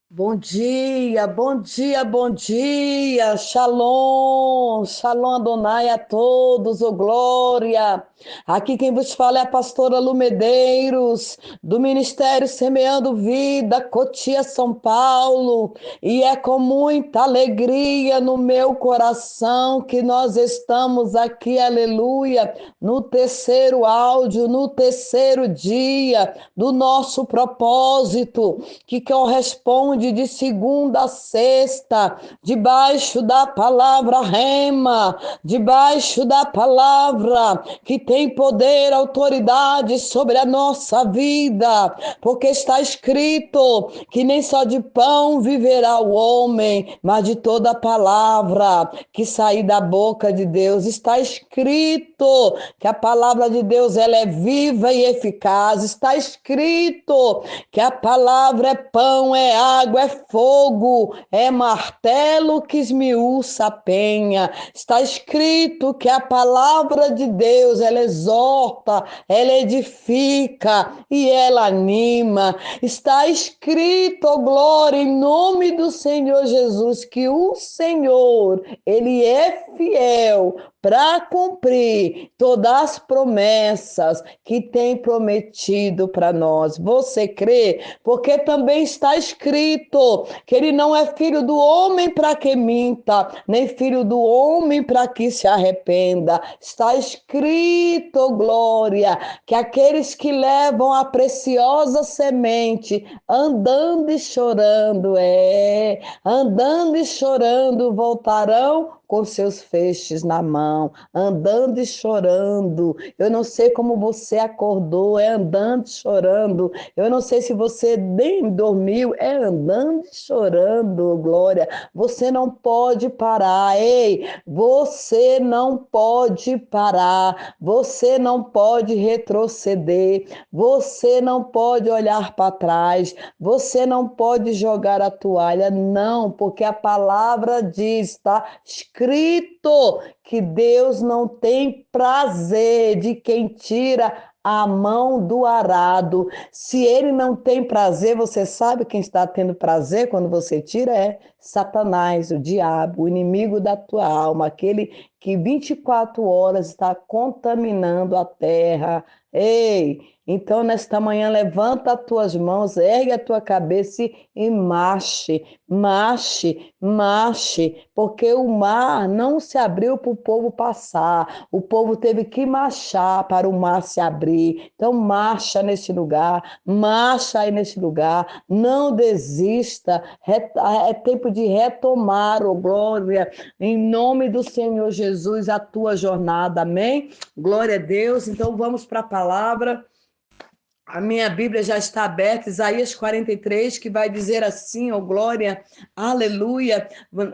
Bom dia, bom dia, bom dia. Shalom, shalom Adonai a todos, ô glória. Aqui quem vos fala é a pastora Lu Medeiros, do Ministério Semeando Vida, Cotia, São Paulo. E é com muita alegria no meu coração que nós estamos aqui, aleluia, no terceiro áudio, no terceiro dia do nosso propósito, que corresponde de segunda a sexta, debaixo da palavra rema, debaixo da palavra que tem poder, autoridade sobre a nossa vida, porque está escrito que nem só de pão viverá o homem, mas de toda palavra que sair da boca de Deus. Está escrito que a palavra de Deus ela é viva e eficaz. Está escrito que a palavra é pão, é água, é fogo, é martelo que esmiuça a penha. Está escrito que a palavra de Deus, ela exorta, ela edifica e ela anima. Está escrito, oh glória, em nome do Senhor Jesus, que o Senhor, ele é fiel para cumprir todas as promessas que tem prometido para nós. Você crê? Porque também está escrito que ele não é filho do homem para que minta, nem filho do homem para que se arrependa. Está escrito, glória, que aqueles que levam a preciosa semente, andando e chorando, andando e chorando, voltarão com seus feixes na mão, andando e chorando. Eu não sei como você acordou, é andando e chorando. Eu não sei se você nem dormiu, é andando e chorando, glória. Você não pode parar, ei, você não pode parar, você não pode retroceder, você não pode olhar para trás, você não pode jogar a toalha, não, porque a palavra diz, está escrito que Deus não tem prazer de quem tira a mão do arado. Se ele não tem prazer, você sabe quem está tendo prazer quando você tira? É Satanás, o diabo, o inimigo da tua alma, aquele que 24 horas está contaminando a terra. Ei, então nesta manhã levanta as tuas mãos, ergue a tua cabeça e marche, marche, marche, porque o mar não se abriu para o povo passar, o povo teve que marchar para o mar se abrir. Então marcha nesse lugar, marcha aí nesse lugar, não desista, é tempo de retomar, oh glória, em nome do Senhor Jesus, a tua jornada, amém? Glória a Deus, então vamos para a palavra. A minha Bíblia já está aberta, Isaías 43, que vai dizer assim, ó oh glória, aleluia,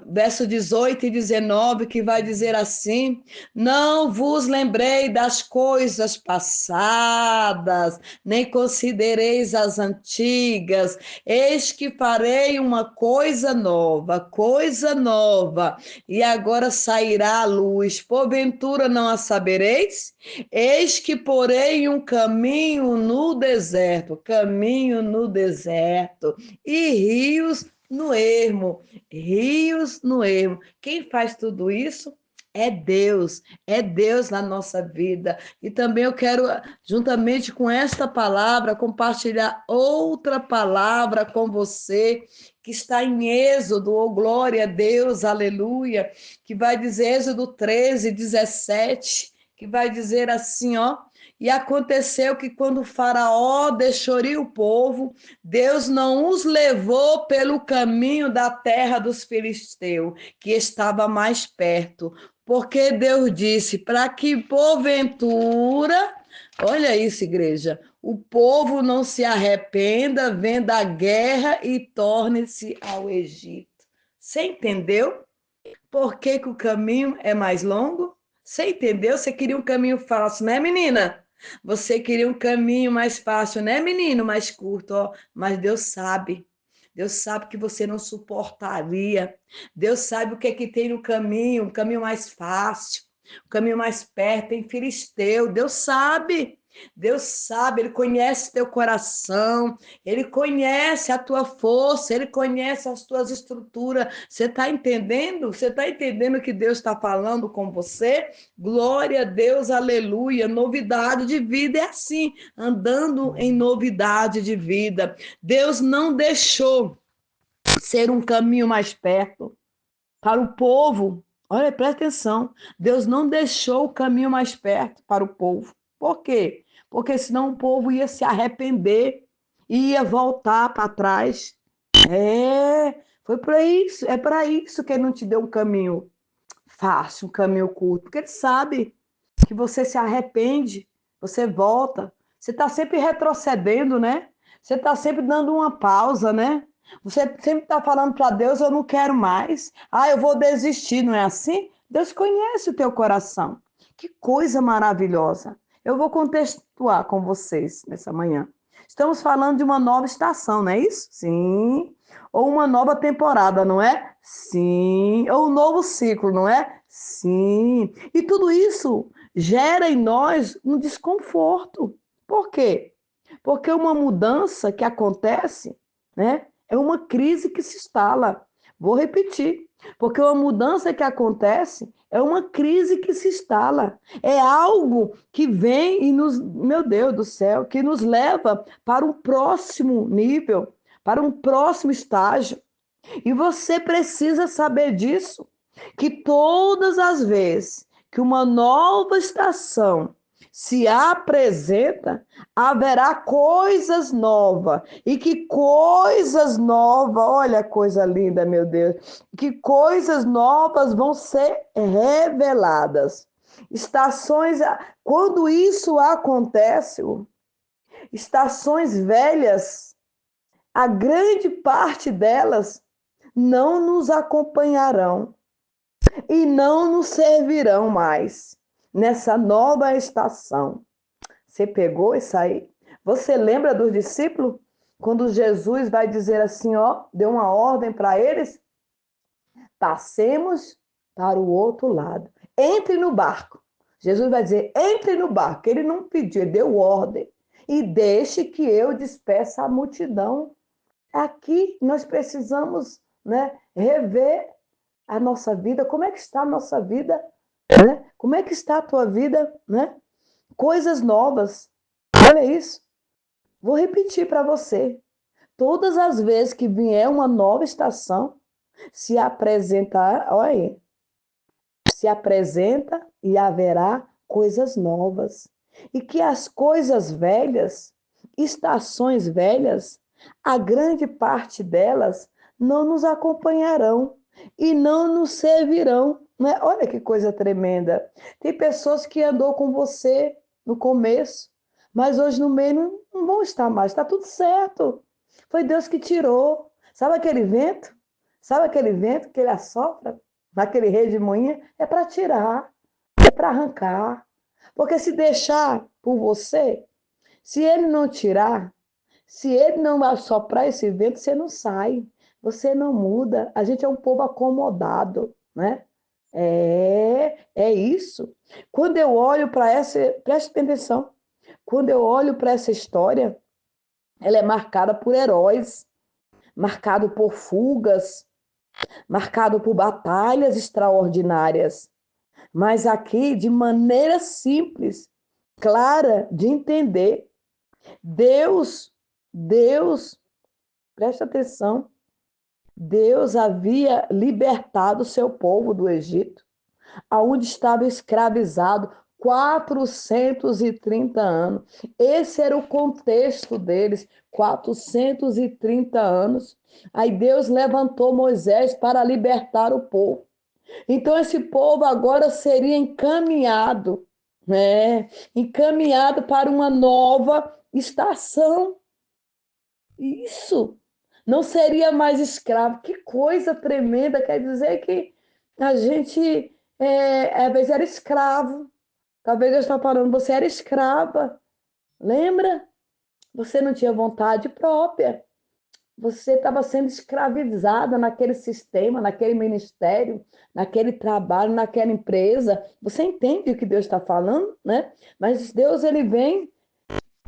verso 18 e 19, que vai dizer assim: não vos lembrei das coisas passadas, nem considereis as antigas, eis que farei uma coisa nova, e agora sairá a luz, porventura não a sabereis? Eis que porei um caminho no deserto, e rios no ermo. Quem faz tudo isso? É Deus na nossa vida. E também eu quero, juntamente com esta palavra, compartilhar outra palavra com você, que está em Êxodo, oh glória a Deus, aleluia, que vai dizer Êxodo 13, 17, que vai dizer assim, ó: e aconteceu que quando o faraó deixou ir o povo, Deus não os levou pelo caminho da terra dos filisteus, que estava mais perto, porque Deus disse, para que porventura, olha isso, igreja, o povo não se arrependa, venda a guerra e torne-se ao Egito. Você entendeu? Por que que o caminho é mais longo? Você entendeu? Você queria um caminho fácil, né, menina? Você queria um caminho mais fácil, né, menino? Mais curto, ó. Mas Deus sabe. Deus sabe que você não suportaria. Deus sabe o que é que tem no caminho, um caminho mais fácil, um caminho mais perto, tem filisteu. Deus sabe. Deus sabe, Ele conhece teu coração, Ele conhece a tua força, Ele conhece as tuas estruturas. Você está entendendo? Você está entendendo o que Deus está falando com você? Glória a Deus, aleluia. Novidade de vida é assim, andando em novidade de vida. Deus não deixou ser um caminho mais perto para o povo. Olha, presta atenção. Deus não deixou o caminho mais perto para o povo. Por quê? Porque senão o povo ia se arrepender, ia voltar para trás. Foi para isso. É para isso que ele não te deu um caminho fácil, um caminho curto. Porque ele sabe que você se arrepende, você volta. Você está sempre retrocedendo, né? Você está sempre dando uma pausa, né? Você sempre está falando para Deus, eu não quero mais. Ah, eu vou desistir, não é assim? Deus conhece o teu coração. Que coisa maravilhosa. Eu vou contextuar com vocês nessa manhã. Estamos falando de uma nova estação, não é isso? Sim. Ou uma nova temporada, não é? Sim. Ou um novo ciclo, não é? Sim. E tudo isso gera em nós um desconforto. Por quê? Porque uma mudança que acontece, né, é uma crise que se instala. Vou repetir. Porque uma mudança que acontece é uma crise que se instala. É algo que vem e nos, meu Deus do céu, que nos leva para um próximo nível, para um próximo estágio. E você precisa saber disso, que todas as vezes que uma nova estação se apresenta, haverá coisas novas. E que coisas novas, olha a coisa linda, meu Deus, que coisas novas vão ser reveladas. Estações, quando isso acontece, estações velhas, a grande parte delas não nos acompanharão e não nos servirão mais nessa nova estação. Você pegou isso aí? Você lembra dos discípulos? Quando Jesus vai dizer assim, ó, deu uma ordem para eles, passemos para o outro lado. Entre no barco. Jesus vai dizer, entre no barco. Ele não pediu, ele deu ordem. E deixe que eu despeça a multidão. Aqui nós precisamos, né, rever a nossa vida. Como é que está a nossa vida? Né? Como é que está a tua vida? Né? Coisas novas. Olha isso. Vou repetir para você. Todas as vezes que vier uma nova estação, se apresentar, olha aí, se apresenta e haverá coisas novas. E que as coisas velhas, estações velhas, a grande parte delas não nos acompanharão e não nos servirão. Né? Olha que coisa tremenda. Tem pessoas que andou com você no começo, mas hoje no meio não vão estar mais. Está tudo certo. Foi Deus que tirou. Sabe aquele vento? Sabe aquele vento que ele assopra naquele redemoinho? É para tirar, é para arrancar. Porque se deixar por você, se ele não tirar, se ele não assoprar esse vento, você não sai, você não muda. A gente é um povo acomodado, né? É isso. Quando eu olho para essa, preste atenção, quando eu olho para essa história, ela é marcada por heróis, marcado por fugas, marcado por batalhas extraordinárias. Mas aqui, de maneira simples, clara de entender, Deus, presta atenção, Deus havia libertado o seu povo do Egito, aonde estava escravizado 430 anos. Esse era o contexto deles, 430 anos. Aí Deus levantou Moisés para libertar o povo. Então esse povo agora seria encaminhado, né? Encaminhado para uma nova estação. Isso. Não seria mais escravo. Que coisa tremenda. Quer dizer que a gente, às vezes, era escravo. Talvez eu esteja falando, você era escrava. Lembra? Você não tinha vontade própria. Você estava sendo escravizada naquele sistema, naquele ministério, naquele trabalho, naquela empresa. Você entende o que Deus está falando, né? Mas Deus, ele vem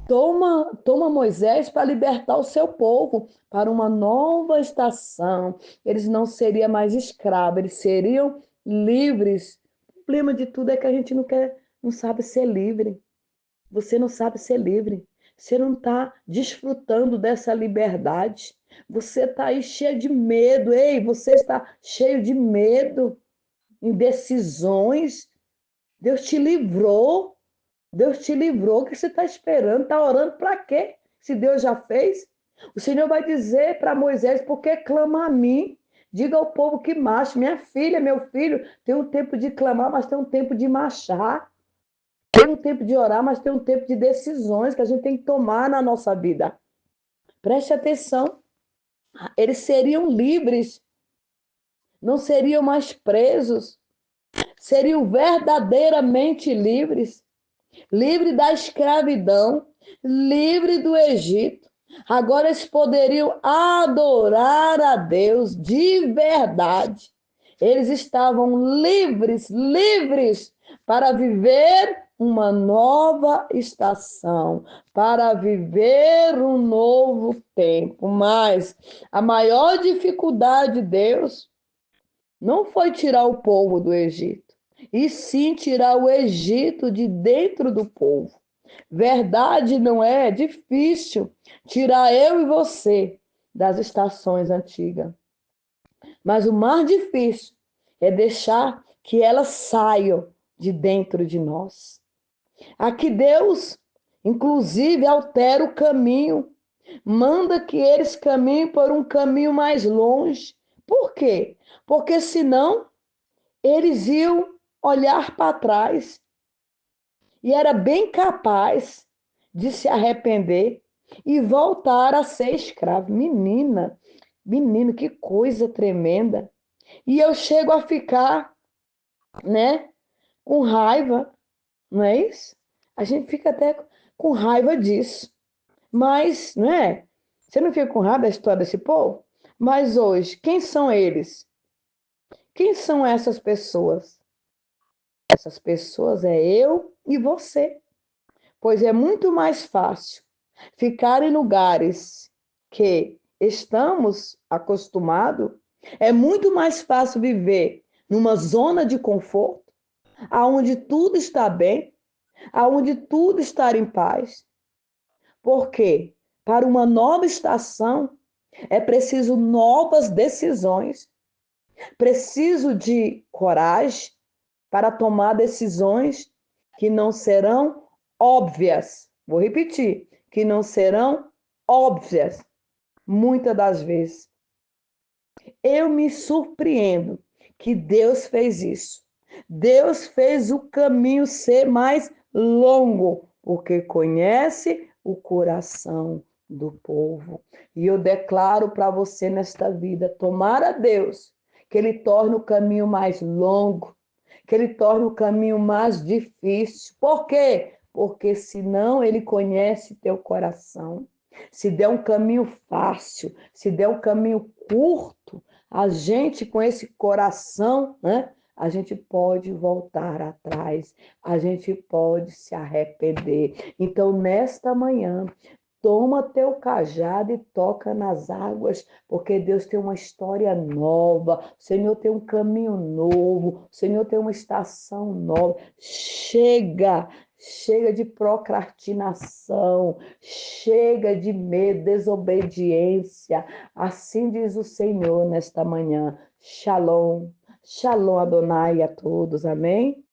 Toma Moisés para libertar o seu povo para uma nova estação. Eles não seriam mais escravos, eles seriam livres. O problema de tudo é que a gente não sabe ser livre. Você não sabe ser livre. Você não está desfrutando dessa liberdade. Você está aí cheio de medo. Ei, você está cheio de medo, indecisões. Deus te livrou. Deus te livrou. O que você está esperando? Está orando para quê? Se Deus já fez? O Senhor vai dizer para Moisés: porque clama a mim? Diga ao povo que marche. Minha filha, meu filho, tem um tempo de clamar, mas tem um tempo de marchar. Tem um tempo de orar, mas tem um tempo de decisões que a gente tem que tomar na nossa vida. Preste atenção. Eles seriam livres, não seriam mais presos, seriam verdadeiramente livres. Livre da escravidão, livre do Egito. Agora eles poderiam adorar a Deus de verdade. Eles estavam livres, livres para viver uma nova estação, para viver um novo tempo. Mas a maior dificuldade de Deus não foi tirar o povo do Egito, e sim tirar o Egito de dentro do povo. Verdade não é difícil tirar eu e você das estações antigas, mas o mais difícil é deixar que elas saiam de dentro de nós. Aqui Deus, inclusive, altera o caminho, manda que eles caminhem por um caminho mais longe. Por quê? Porque senão eles iam olhar para trás e era bem capaz de se arrepender e voltar a ser escravo. Menina, menino, que coisa tremenda. E eu chego a ficar, né, com raiva, não é isso? A gente fica até com raiva disso. Mas, não é? Você não fica com raiva da história desse povo? Mas hoje, quem são eles? Quem são essas pessoas? Essas pessoas é eu e você. Pois é muito mais fácil ficar em lugares que estamos acostumados, é muito mais fácil viver numa zona de conforto, aonde tudo está bem, aonde tudo está em paz. Porque para uma nova estação é preciso novas decisões, preciso de coragem para tomar decisões que não serão óbvias. Vou repetir, que não serão óbvias, muitas das vezes. Eu me surpreendo que Deus fez isso. Deus fez o caminho ser mais longo, porque conhece o coração do povo. E eu declaro para você nesta vida, tomara Deus que Ele torne o caminho mais longo, que Ele torne o caminho mais difícil. Por quê? Porque senão Ele conhece teu coração. Se der um caminho fácil, se der um caminho curto, a gente com esse coração, né? A gente pode voltar atrás, a gente pode se arrepender. Então, nesta manhã, toma teu cajado e toca nas águas, porque Deus tem uma história nova, o Senhor tem um caminho novo, o Senhor tem uma estação nova. Chega, chega de procrastinação, chega de medo, desobediência. Assim diz o Senhor nesta manhã. Shalom, shalom Adonai a todos, amém?